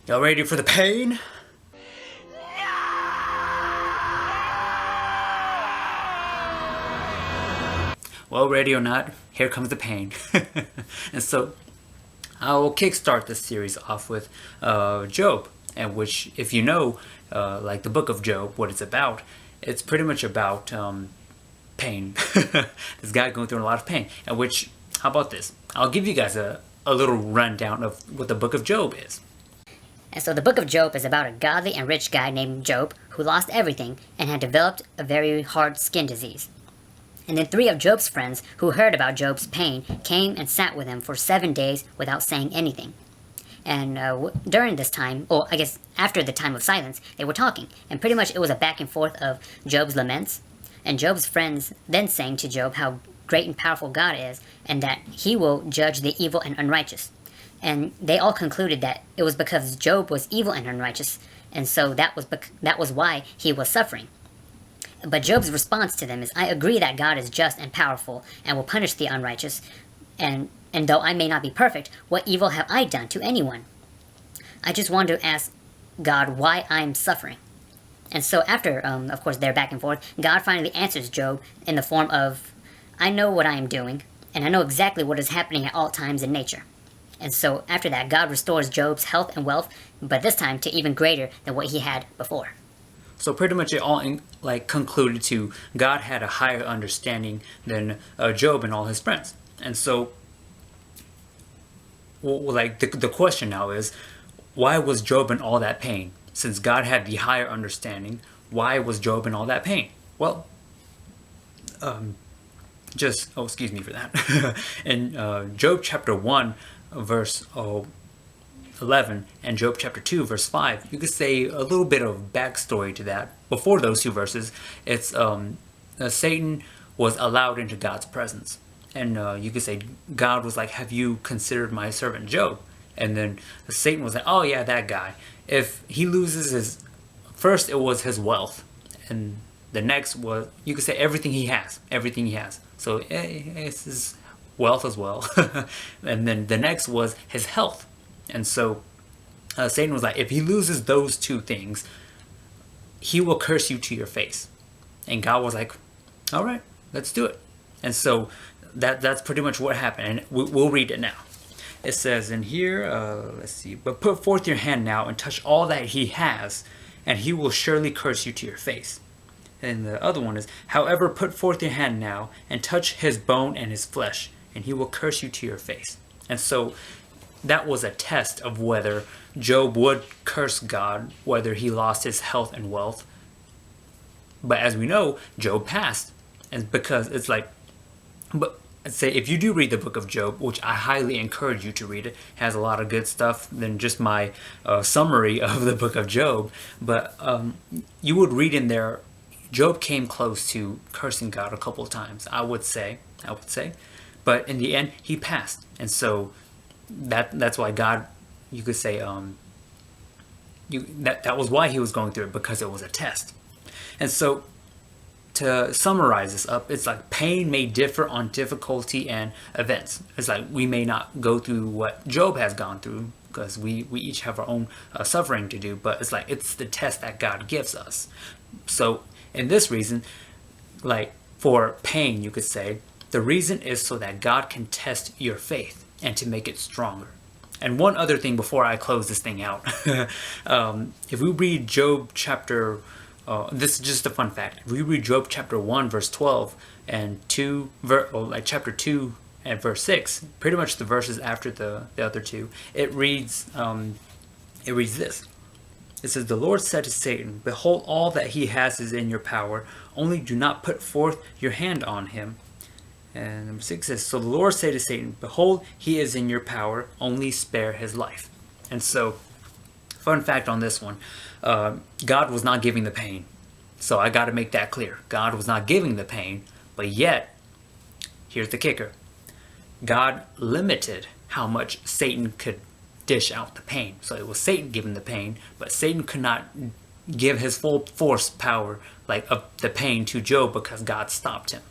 Y'all ready for the pain? Well, ready or not, here comes the pain. And so, I will kickstart this series off with Job, and which, if you know, like the book of Job, what it's pretty much about pain. This guy going through a lot of pain, and which, how about this? I'll give you guys a little rundown of what the book of Job is. And so the book of Job is about a godly and rich guy named Job who lost everything and had developed a very hard skin disease. And then 3 of Job's friends who heard about Job's pain came and sat with him for 7 days without saying anything. And during this time, or I guess after the time of silence, they were talking. And pretty much it was a back and forth of Job's laments. And Job's friends then sang to Job how great and powerful God is, and that he will judge the evil and unrighteous. And they all concluded that it was because Job was evil and unrighteous, and so that was why he was suffering. But Job's response to them is, I agree that God is just and powerful and will punish the unrighteous, and though I may not be perfect, what evil have I done to anyone? I just want to ask God why I'm suffering. And so after, of course, their back and forth, God finally answers Job in the form of, I know what I am doing, and I know exactly what is happening at all times in nature. And so after that, God restores Job's health and wealth, but this time to even greater than what he had before. So pretty much it all concluded to God had a higher understanding than Job and all his friends. And so, the question now is, why was Job in all that pain? Since God had the higher understanding, why was Job in all that pain? Well, excuse me for that. In Job chapter 1, verse 11, and Job chapter 2, verse 5, you could say a little bit of backstory to that. Before those 2 verses, it's Satan was allowed into God's presence. And you could say God was like, have you considered my servant Job? And then Satan was like, oh yeah, that guy. If he loses first it was his wealth. And the next was, you could say everything he has. So it's his wealth as well. And then the next was his health. And so Satan was like, if he loses those 2 things, he will curse you to your face. And God was like, all right, let's do it. And so that's pretty much what happened. And we'll read it now. It says in here, let's see, but put forth your hand now and touch all that he has, and he will surely curse you to your face. And the other one is, however, put forth your hand now and touch his bone and his flesh, and he will curse you to your face. And so that was a test of whether Job would curse God, whether he lost his health and wealth. But as we know, Job passed. And because it's like, but I'd say if you do read the book of Job, which I highly encourage you to read, it has a lot of good stuff than just my summary of the book of Job. But you would read in there, Job came close to cursing God a couple of times, I would say. But in the end, he passed. And so that's why God, you could say, that was why he was going through it, because it was a test. And so to summarize this up, it's like pain may differ on difficulty and events. It's like we may not go through what Job has gone through, because we each have our own suffering to do, but it's like it's the test that God gives us. So in this reason, like for pain, you could say, the reason is so that God can test your faith and to make it stronger. And one other thing before I close this thing out, if we read Job chapter, this is just a fun fact. If we read Job chapter 1 verse 12 and chapter 2 and verse 6, pretty much the verses after the other 2, it reads this. It says, the Lord said to Satan, behold, all that he has is in your power, only do not put forth your hand on him. And number 6 says, so the Lord said to Satan, behold, he is in your power, only spare his life. And so, fun fact on this one, God was not giving the pain. So I got to make that clear. God was not giving the pain, but yet, here's the kicker. God limited how much Satan could dish out the pain. So it was Satan giving the pain, but Satan could not give his full force power of the pain to Job because God stopped him.